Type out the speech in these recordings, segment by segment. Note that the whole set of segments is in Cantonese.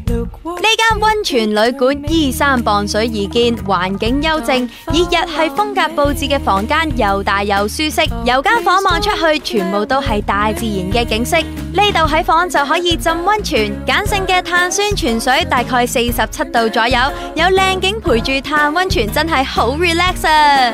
呢間溫泉旅館依山傍水而建，環境幽靜，以日系風格佈置嘅房間又大又舒適。由間房望出去，全部都係大自然嘅景色。呢度喺房就可以浸溫泉，鹼性嘅碳酸泉水大概47度左右，有靚景陪住嘆溫泉，真係好 relax 啊！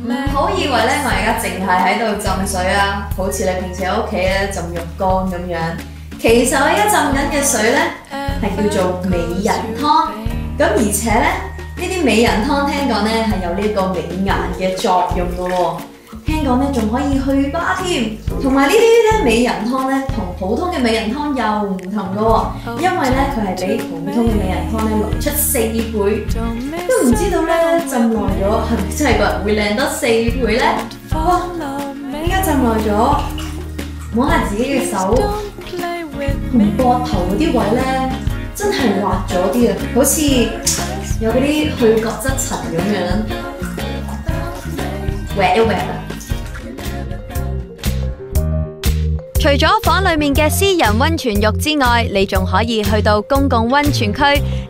唔好以為咧，我而家淨係喺度浸水啊，好似你平時喺屋企咧浸浴缸咁樣。其實我而家浸緊嘅水咧係叫做美人湯，咁而且咧呢啲美人湯聽講咧係有呢個美顏嘅作用嘅喎。聽講咧仲可以去疤添，同埋呢啲咧美人湯咧同普通嘅美人湯又唔同嘅喎，因為咧佢係比普通嘅美人湯咧濃出4倍，都唔知道咧浸耐咗係咪真係個人會靚得4倍咧？哇！依家浸耐咗，摸下自己嘅手同膊頭嗰啲位咧，真係滑咗啲啊，好似有嗰啲去角質層咁樣，滑一滑啊！除咗房裏面嘅私人溫泉浴之外，你仲可以去到公共溫泉區，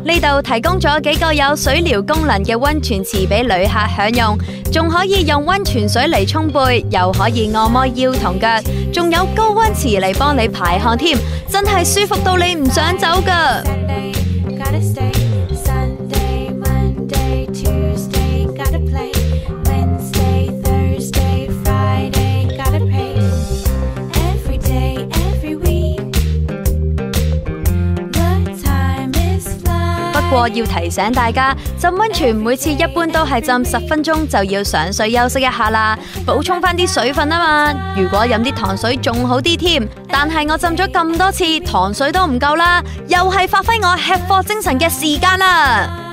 呢度提供咗幾個有水療功能嘅溫泉池俾旅客享用，仲可以用溫泉水嚟沖背，又可以按摩腰同腳，仲有高溫池嚟幫你排汗添，真係舒服到你唔想走㗎。不過要提醒大家，浸溫泉每次一般都係浸10分鐘就要上水休息一下啦，補充翻啲水分啊嘛。如果飲啲糖水仲好啲添，但係我浸咗咁多次，糖水都唔夠啦，又係發揮我吃貨精神嘅時間啦。